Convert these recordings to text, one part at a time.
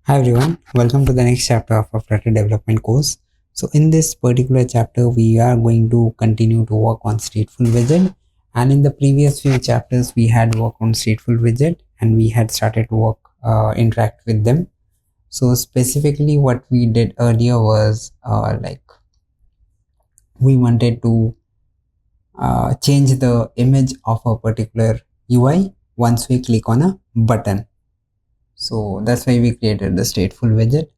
Hi everyone, welcome to the next chapter of our Flutter development course. So in this particular chapter, we are going to continue to work on stateful widget. And in the previous few chapters, we had worked on stateful widget and we had started to interact with them. So specifically what we did earlier was we wanted to change the image of a particular UI once we click on a button. So that's why we created the stateful widget.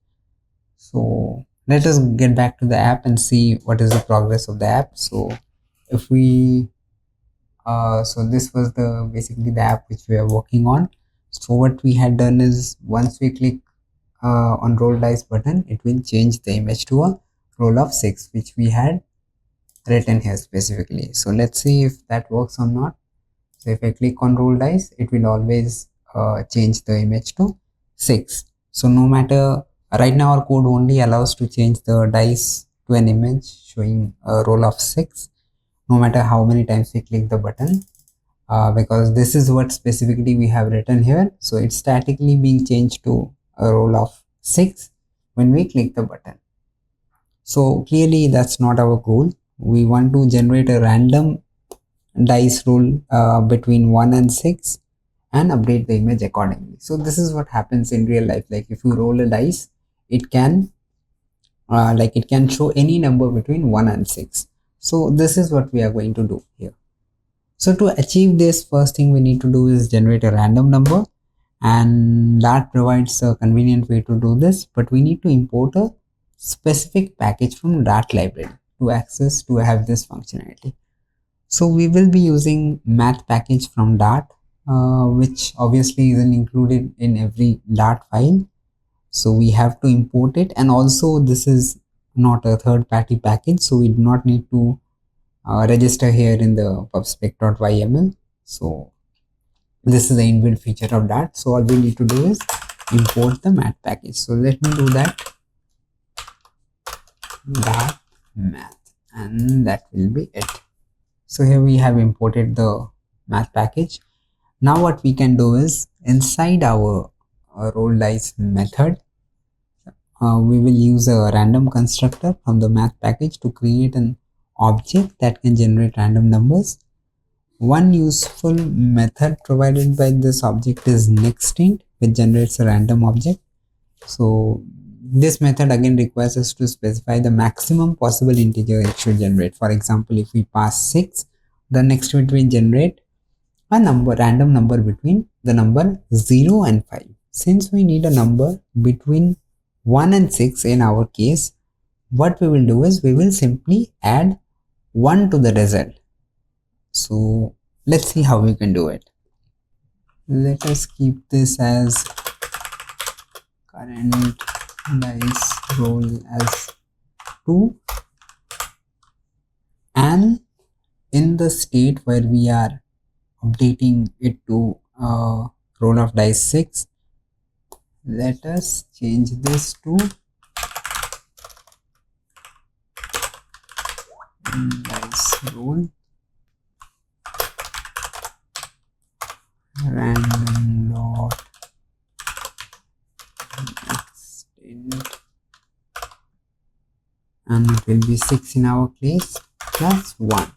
So let us get back to the app and see what is the progress of the app. So if we so this was the basically the app which we are working on. So what we had done is once we click on roll dice button, it will change the image to a roll of 6, which we had written here specifically. So let's see if that works or not. So if I click on roll dice, it will always change the image to 6. So no matter, right now our code only allows to change the dice to an image showing a roll of 6, no matter how many times we click the button, because this is what specifically we have written here. So it's statically being changed to a roll of 6 when we click the button. So clearly that's not our goal. We want to generate a random dice roll between 1 and 6 and update the image accordingly. So this is what happens in real life. Like if you roll a dice, it can show any number between 1 and 6. So this is what we are going to do here. So to achieve this, first thing we need to do is generate a random number, and that provides a convenient way to do this, but we need to import a specific package from Dart library to have this functionality. So we will be using math package from Dart, which obviously isn't included in every Dart file. So we have to import it, and also this is not a third-party package, so we do not need to register here in the pubspec.yml. So this is the inbuilt feature of Dart. So all we need to do is import the math package. So let me do that. Dart math, and that will be it. So here we have imported the math package. Now what we can do is inside our roll dice method, we will use a random constructor from the math package to create an object that can generate random numbers. One useful method provided by this object is nextInt, which generates a random object. So this method again requires us to specify the maximum possible integer it should generate. For example, if we pass 6, the next bit will generate a random number between the number 0 and 5. Since we need a number between 1 and 6 in our case, what we will do is we will simply add 1 to the result. So let's see how we can do it. Let us keep this as current dice roll as 2, and in the state where we are updating it to roll of dice 6, let us change this to dice roll random dot extend, and it will be 6 in our case plus 1.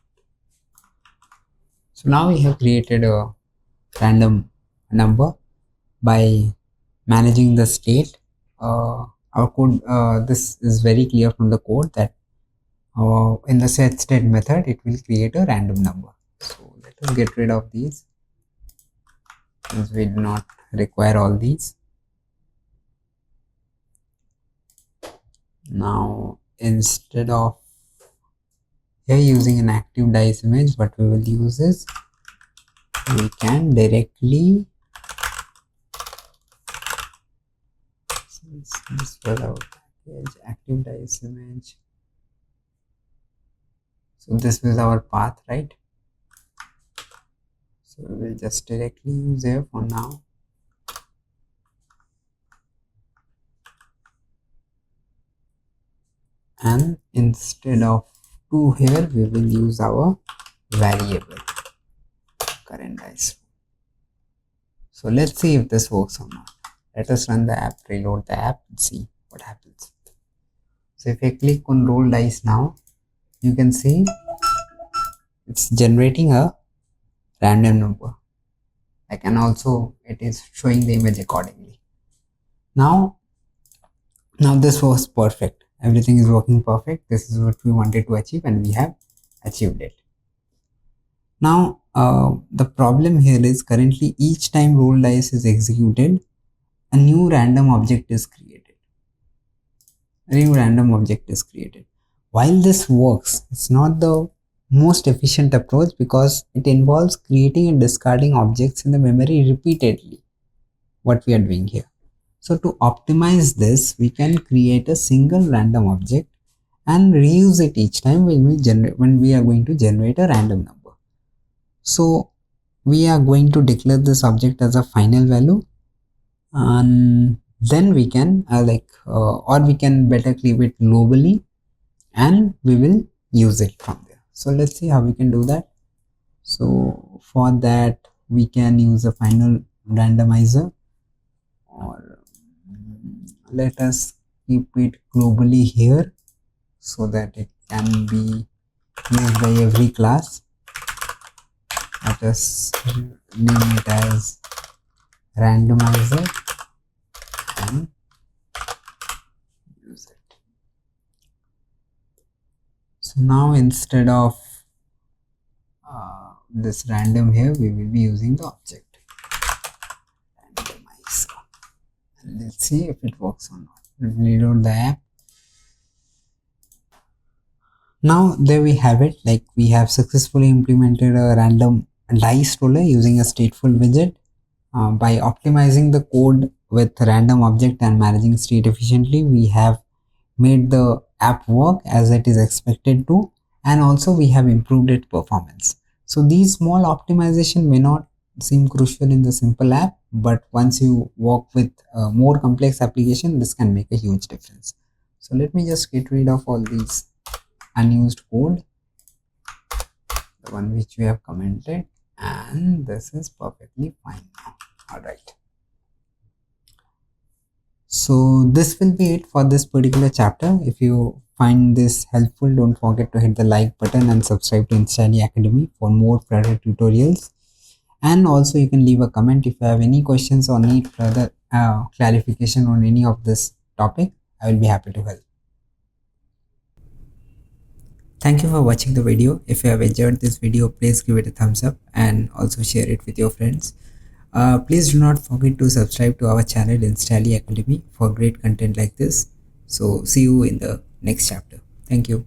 So now we have created a random number by managing the state. Our code, this is very clear from the code that in the set state method it will create a random number. So let us get rid of these, since we do not require all these. Now instead of here using an active dice image, what we will use is we can directly, since this was our package active dice image, so this was our path, right? So we will just directly use here for now. And instead of 2 here, we will use our variable current dice. So let's see if this works or not. Let us run the app, reload the app, and see what happens. So if I click on roll dice now, you can see it's generating a random number. And also it is showing the image accordingly. Now this was perfect. Everything is working perfect. This is what we wanted to achieve, and we have achieved it. Now the problem here is currently each time roll dice is executed, a new random object is created. While this works, it's not the most efficient approach because it involves creating and discarding objects in the memory repeatedly, what we are doing here. So to optimize this, we can create a single random object and reuse it each time when we are going to generate a random number. So we are going to declare this object as a final value, and then we can or we can better keep it globally, and we will use it from there. So let's see how we can do that. So for that, we can use a final randomizer, or let us keep it globally here so that it can be used by every class. Let us name it as randomizer and use it. So now instead of this random here, we will be using the object randomize. And let's see if it works or not. Reload the app. Now there we have it. We have successfully implemented a random dice roller using a stateful widget. By optimizing the code with random object and managing state efficiently, we have made the app work as it is expected to, and also we have improved its performance. So these small optimization may not seem crucial in the simple app, but once you work with a more complex application, this can make a huge difference. So let me just get rid of all these unused code, the one which we have commented, and this is perfectly fine now. All right, so this will be it for this particular chapter. If you find this helpful, don't forget to hit the like button and subscribe to Instantly Academy for more Flutter tutorials. And also you can leave a comment if you have any questions or need further clarification on any of this topic. I will be happy to help. Thank you for watching the video. If you have enjoyed this video, please give it a thumbs up and also share it with your friends. Please do not forget to subscribe to our channel Instantly Academy for great content like this. So see you in the next chapter. Thank you.